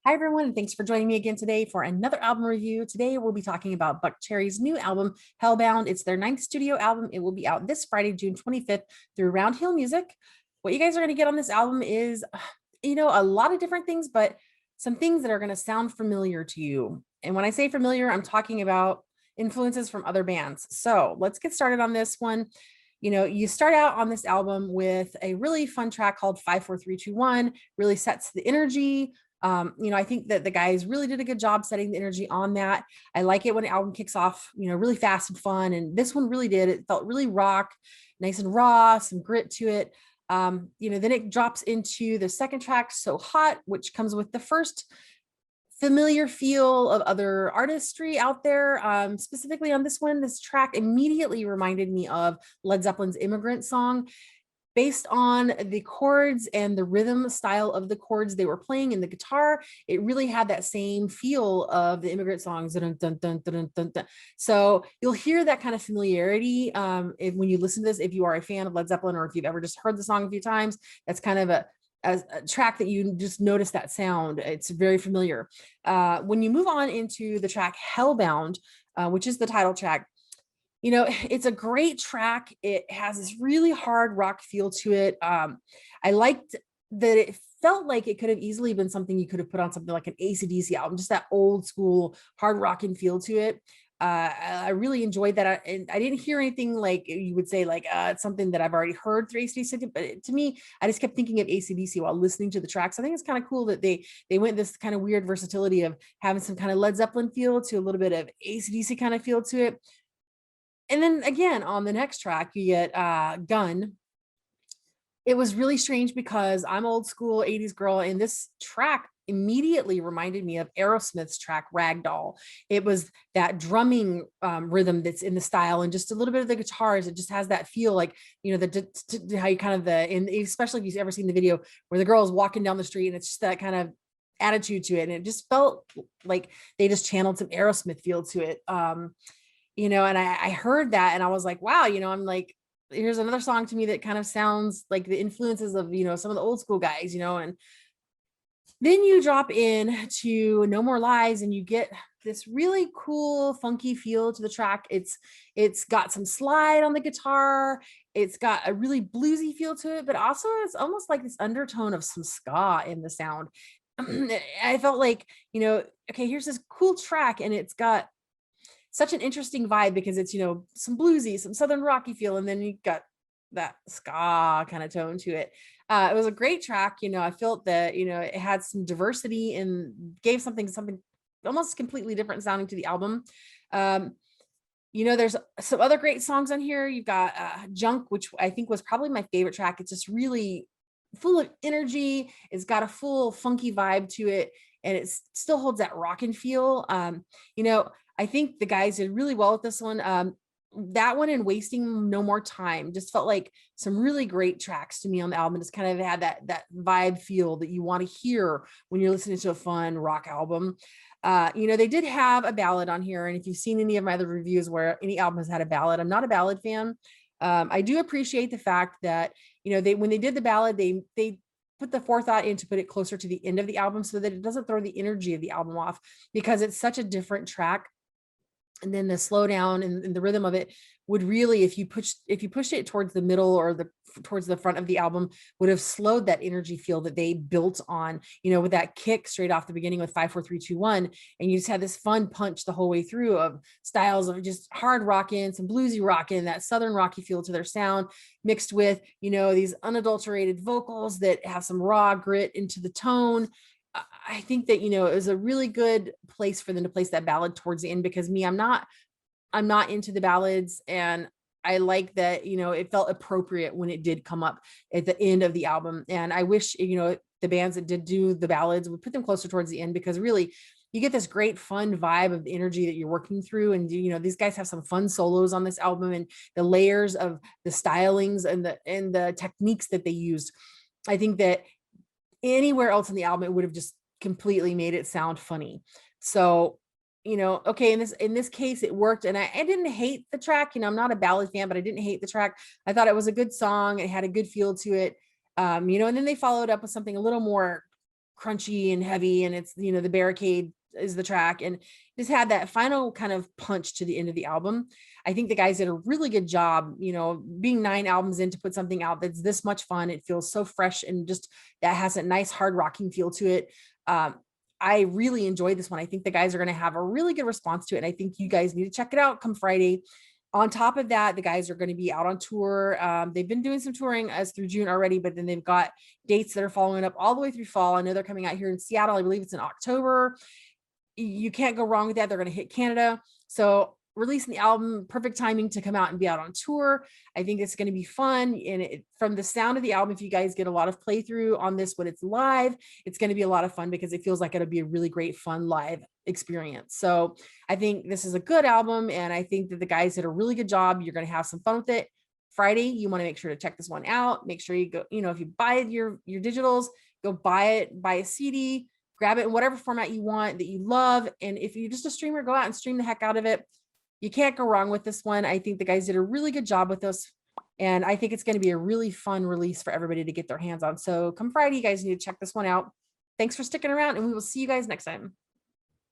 Hi, everyone, and thanks for joining me again today for another album review. Today, we'll be talking about Buckcherry's new album, Hellbound. It's their 9th studio album. It will be out this Friday, June 25th through Round Hill Music. What you guys are going to get on this album is, a lot of different things, but some things that are going to sound familiar to you. And when I say familiar, I'm talking about influences from other bands. So let's get started on this one. You start out on this album with a really fun track called 54321, really sets the energy. I think that the guys really did a good job setting the energy on that. I like it when the album kicks off, really fast and fun. And this one really did. It felt really rock, nice and raw, some grit to it. Then it drops into the second track, So Hot, which comes with the first familiar feel of other artistry out there. Specifically on this one, this track immediately reminded me of Led Zeppelin's Immigrant Song, based on the chords and the rhythm style of the chords they were playing in the guitar. It really had that same feel of the Immigrant Songs. Dun, dun, dun, dun, dun, dun. So you'll hear that kind of familiarity when you listen to this, if you are a fan of Led Zeppelin, or if you've ever just heard the song a few times. That's kind of a track that you just notice that sound. It's very familiar. When you move on into the track Hellbound, which is the title track, it's a great track. It has this really hard rock feel to it. I liked that it felt like it could have easily been something you could have put on something like an AC/DC album, just that old school hard rocking feel to it. I really enjoyed that. I didn't hear anything like you would say, like it's something that I've already heard through AC/DC, but to me, I just kept thinking of AC/DC while listening to the tracks. I think it's kind of cool that they went this kind of weird versatility of having some kind of Led Zeppelin feel to a little bit of AC/DC kind of feel to it. And then again, on the next track, you get Gun. It was really strange because I'm old school 80s girl, and this track immediately reminded me of Aerosmith's track Ragdoll. It was that drumming rhythm that's in the style, and just a little bit of the guitars. It just has that feel like, how you kind of and especially if you've ever seen the video where the girl is walking down the street and it's just that kind of attitude to it. And it just felt like they just channeled some Aerosmith feel to it. And I heard that and I was like, wow, I'm like, here's another song to me that kind of sounds like the influences of, some of the old school guys, and then you drop in to No More Lies and you get this really cool, funky feel to the track. It's got some slide on the guitar. It's got a really bluesy feel to it, but also it's almost like this undertone of some ska in the sound. I felt like, okay, here's this cool track and it's got such an interesting vibe because it's, some bluesy, some Southern rocky feel. And then you got that ska kind of tone to it. It was a great track. I felt that, it had some diversity and gave something almost completely different sounding to the album. There's some other great songs on here. You've got Junk, which I think was probably my favorite track. It's just really full of energy. It's got a full funky vibe to it, and it still holds that rockin' feel. I think the guys did really well with this one. That one and Wasting No More Time just felt like some really great tracks to me on the album. Just kind of had that vibe feel that you want to hear when you're listening to a fun rock album. They did have a ballad on here, and if you've seen any of my other reviews where any album has had a ballad, I'm not a ballad fan. I do appreciate the fact that when they did the ballad, they put the forethought in to put it closer to the end of the album so that it doesn't throw the energy of the album off, because it's such a different track. And then the slowdown and the rhythm of it would really, if you pushed it towards the middle or towards the front of the album, would have slowed that energy feel that they built on, with that kick straight off the beginning with 54321. And you just had this fun punch the whole way through of styles of just hard rocking, some bluesy rocking, that Southern rocky feel to their sound, mixed with, these unadulterated vocals that have some raw grit into the tone. I think that, it was a really good place for them to place that ballad towards the end, because I'm not into the ballads, and I like that, it felt appropriate when it did come up at the end of the album. And I wish, the bands that did do the ballads would put them closer towards the end, because really you get this great fun vibe of the energy that you're working through. And, these guys have some fun solos on this album, and the layers of the stylings and the techniques that they used. I think that anywhere else in the album, it would have just completely made it sound funny. So, okay, in this case, it worked. And I didn't hate the track. I'm not a ballad fan, but I didn't hate the track. I thought it was a good song. It had a good feel to it. And then they followed up with something a little more crunchy and heavy, and it's, you know, the barricade is the track, and just had that final kind of punch to the end of the album. I think the guys did a really good job, you know, being 9 albums in to put something out that's this much fun. It feels so fresh and just that has a nice hard rocking feel to it. I really enjoyed this one. I think the guys are going to have a really good response to it. And I think you guys need to check it out come Friday. On top of that, the guys are going to be out on tour. They've been doing some touring as through June already, but then they've got dates that are following up all the way through fall. I know they're coming out here in Seattle. I believe it's in October. You can't go wrong with that. They're going to hit Canada. So releasing the album, perfect timing to come out and be out on tour. I think it's going to be fun. And from the sound of the album, if you guys get a lot of playthrough on this when it's live, it's going to be a lot of fun because it feels like it'll be a really great, fun live experience. So I think this is a good album. And I think that the guys did a really good job. You're going to have some fun with it. Friday, you want to make sure to check this one out. Make sure you go, you know, if you buy your digitals, go buy it, buy a CD, grab it in whatever format you want that you love. And if you're just a streamer, go out and stream the heck out of it. You can't go wrong with this one. I think the guys did a really good job with this. And I think it's going to be a really fun release for everybody to get their hands on. So come Friday, you guys need to check this one out. Thanks for sticking around, and we will see you guys next time.